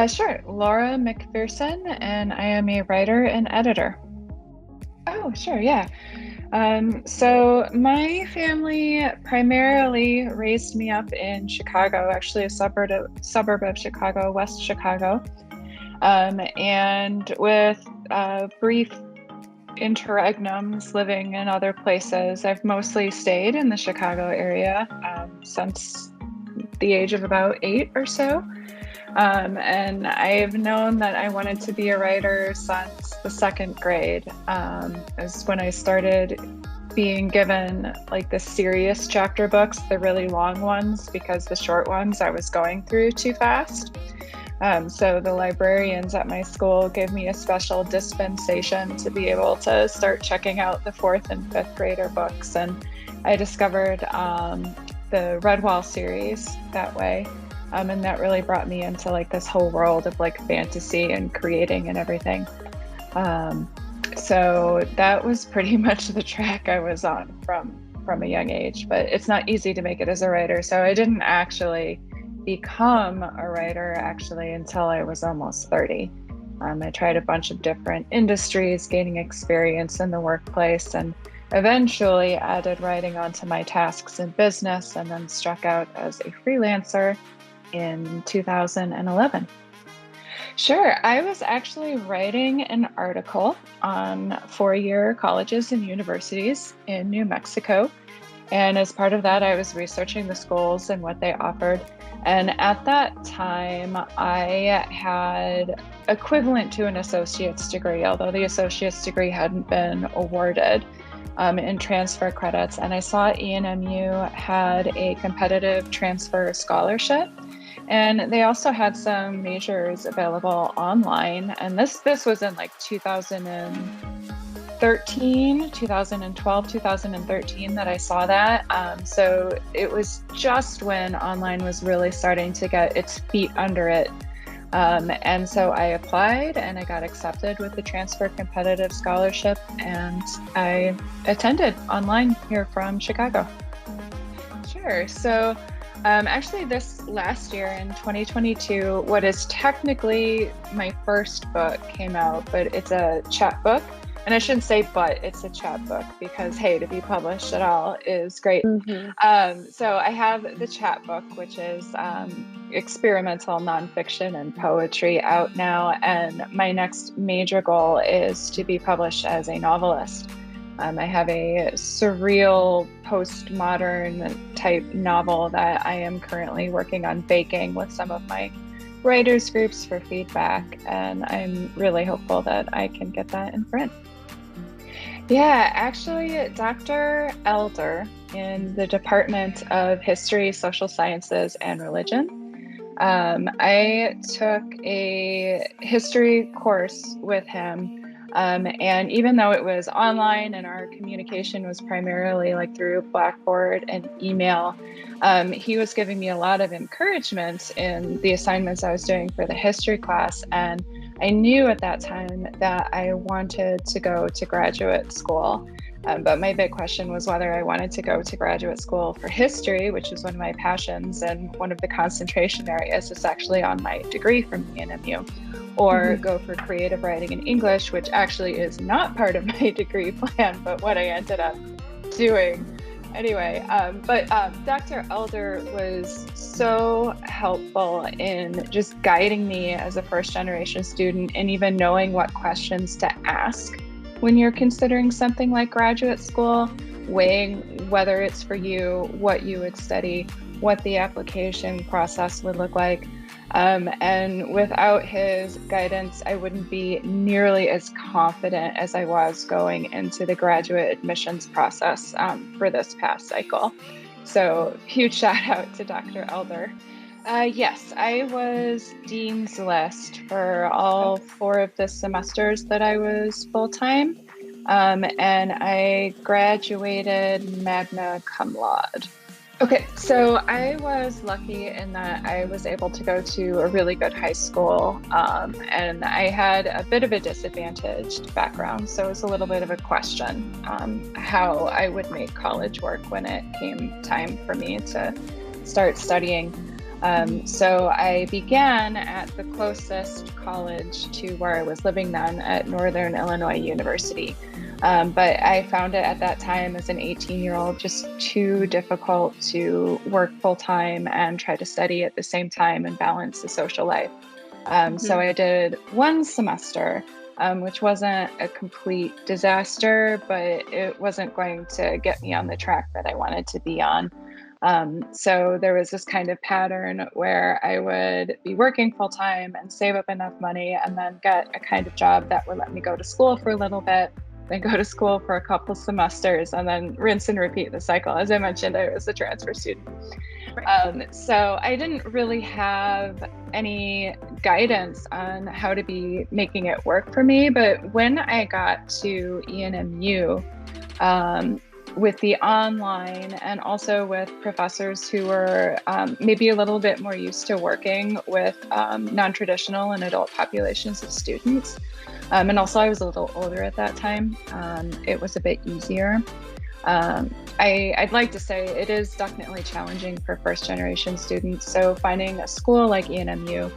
Sure. Laura McPherson, and I am a writer and editor. Oh, sure. Yeah. So my family primarily raised me up in Chicago, actually a suburb of Chicago, West Chicago. And with brief interregnums living in other places, I've mostly stayed in the Chicago area since the age of about 8 or so. And I've known that I wanted to be a writer since the second grade, is when I started being given like the serious chapter books, the really long ones, because the short ones I was going through too fast. So the librarians at my school gave me a special dispensation to be able to start checking out the fourth and fifth grader books. And I discovered the Redwall series that way. And that really brought me into like this whole world of like fantasy and creating and everything. So that was pretty much the track I was on from a young age, but it's not easy to make it as a writer. So I didn't actually become a writer actually until I was almost 30. I tried a bunch of different industries, gaining experience in the workplace, and eventually added writing onto my tasks in business, and then struck out as a freelancer in 2011. Sure. I was actually writing an article on four-year colleges and universities in New Mexico. And as part of that, I was researching the schools and what they offered. And at that time, I had equivalent to an associate's degree, although the associate's degree hadn't been awarded in transfer credits. And I saw ENMU had a competitive transfer scholarship. And they also had some majors available online. And this was in like 2013, 2012, 2013 that I saw that. So it was just when online was really starting to get its feet under it. And so I applied and I got accepted with the transfer competitive scholarship, and I attended online here from Chicago. Sure. So actually, this last year in 2022, what is technically my first book came out, but it's a chapbook. And I shouldn't say but, it's a chapbook because, hey, to be published at all is great. So I have the chapbook, which is experimental nonfiction and poetry out now. And my next major goal is to be published as a novelist. I have a surreal postmodern type novel that I am currently working on baking with some of my writers groups for feedback, and I'm really hopeful that I can get that in print. Yeah, actually, Dr. Elder in the Department of History, Social Sciences, and Religion. I took a history course with him. And even though it was online and our communication was primarily like through Blackboard and email, he was giving me a lot of encouragement in the assignments I was doing for the history class. And I knew at that time that I wanted to go to graduate school. But my big question was whether I wanted to go to graduate school for history, which is one of my passions, and one of the concentration areas is actually on my degree from the ENMU, or go for creative writing in English, which actually is not part of my degree plan, but what I ended up doing. Anyway, but Dr. Elder was so helpful in just guiding me as a first generation student, and even knowing what questions to ask when you're considering something like graduate school, weighing whether it's for you, what you would study, what the application process would look like. And without his guidance, I wouldn't be nearly as confident as I was going into the graduate admissions process for this past cycle. So huge shout out to Dr. Elder. Yes, I was Dean's List for all 4 of the semesters that I was full-time. And I graduated magna cum laude. Okay, so I was lucky in that I was able to go to a really good high school, and I had a bit of a disadvantaged background, so it was a little bit of a question how I would make college work when it came time for me to start studying. So I began at the closest college to where I was living then at Northern Illinois University. But I found it at that time as an 18-year-old just too difficult to work full time and try to study at the same time and balance the social life. So I did one semester, which wasn't a complete disaster, but it wasn't going to get me on the track that I wanted to be on. So there was this kind of pattern where I would be working full time and save up enough money and then get a kind of job that would let me go to school for a little bit, then go to school for a couple semesters, and then rinse and repeat the cycle. As I mentioned, I was a transfer student. So I didn't really have any guidance on how to be making it work for me. But when I got to ENMU, with the online and also with professors who were maybe a little bit more used to working with non-traditional and adult populations of students. And also I was a little older at that time. It was a bit easier. I'd like to say it is definitely challenging for first generation students. So finding a school like ENMU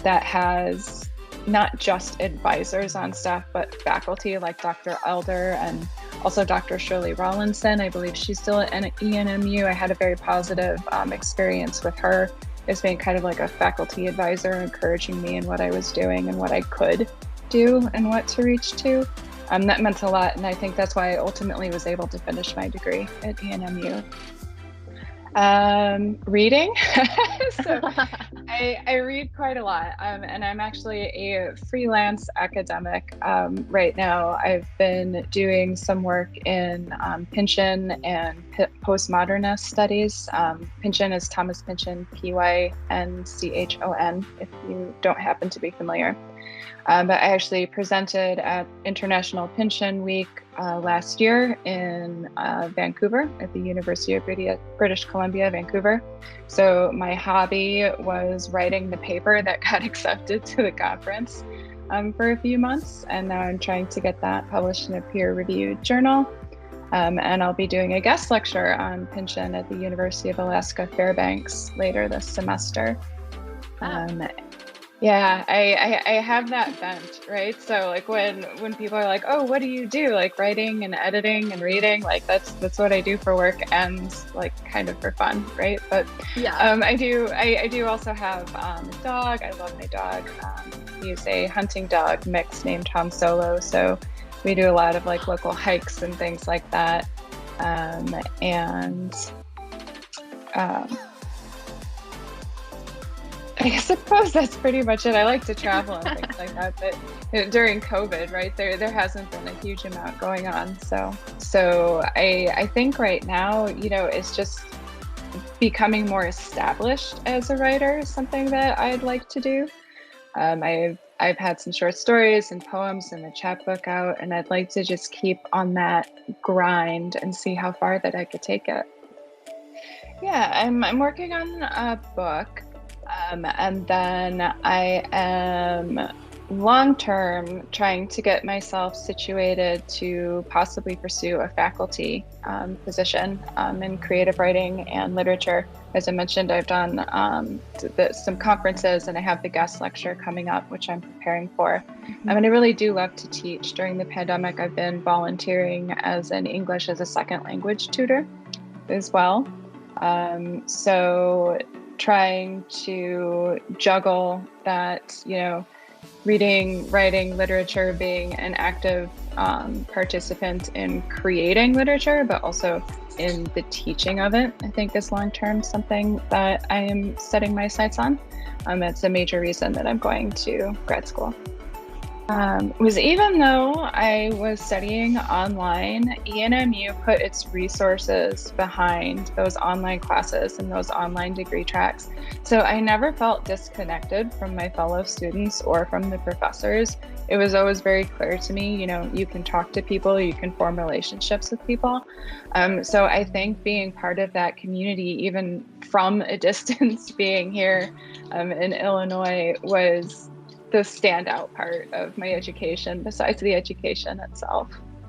that has not just advisors on staff, but faculty like Dr. Elder and also Dr. Shirley Rawlinson. I believe she's still at ENMU. I had a very positive experience with her as being kind of like a faculty advisor, encouraging me in what I was doing and what I could do and what to reach to. That meant a lot, and I think that's why I ultimately was able to finish my degree at ENMU. Reading. So I read quite a lot, and I'm actually a freelance academic right now. I've been doing some work in Pynchon and postmodernist studies. Pynchon is Thomas Pynchon, Pynchon, if you don't happen to be familiar. But I actually presented at International Pynchon Week last year in Vancouver at the University of British Columbia, Vancouver. So my hobby was writing the paper that got accepted to the conference for a few months. And now I'm trying to get that published in a peer-reviewed journal. And I'll be doing a guest lecture on Pynchon at the University of Alaska Fairbanks later this semester. Yeah, I have that bent, right? So like when people are like, oh, what do you do? Like writing and editing and reading, like that's what I do for work and like kind of for fun, right? But yeah, I do also have a dog. I love my dog. He's a hunting dog mix named Tom Solo. So we do a lot of like local hikes and things like that. I suppose that's pretty much it. I like to travel and things like that, but during COVID, right, there hasn't been a huge amount going on. So I think right now, it's just becoming more established as a writer is something that I'd like to do. I've had some short stories and poems and a chapbook out, and I'd like to just keep on that grind and see how far that I could take it. Yeah, I'm working on a book. And then I am long-term trying to get myself situated to possibly pursue a faculty position in creative writing and literature. As I mentioned, I've done some conferences and I have the guest lecture coming up, which I'm preparing for. And I really do love to teach. During the pandemic, I've been volunteering as an English as a second language tutor as well. So trying to juggle that, reading, writing, literature, being an active participant in creating literature, but also in the teaching of it, I think is long-term something that I am setting my sights on. It's a major reason that I'm going to grad school. Was even though I was studying online, ENMU put its resources behind those online classes and those online degree tracks. So I never felt disconnected from my fellow students or from the professors. It was always very clear to me, you can talk to people, you can form relationships with people. So I think being part of that community, even from a distance, being here in Illinois was the standout part of my education, besides the education itself.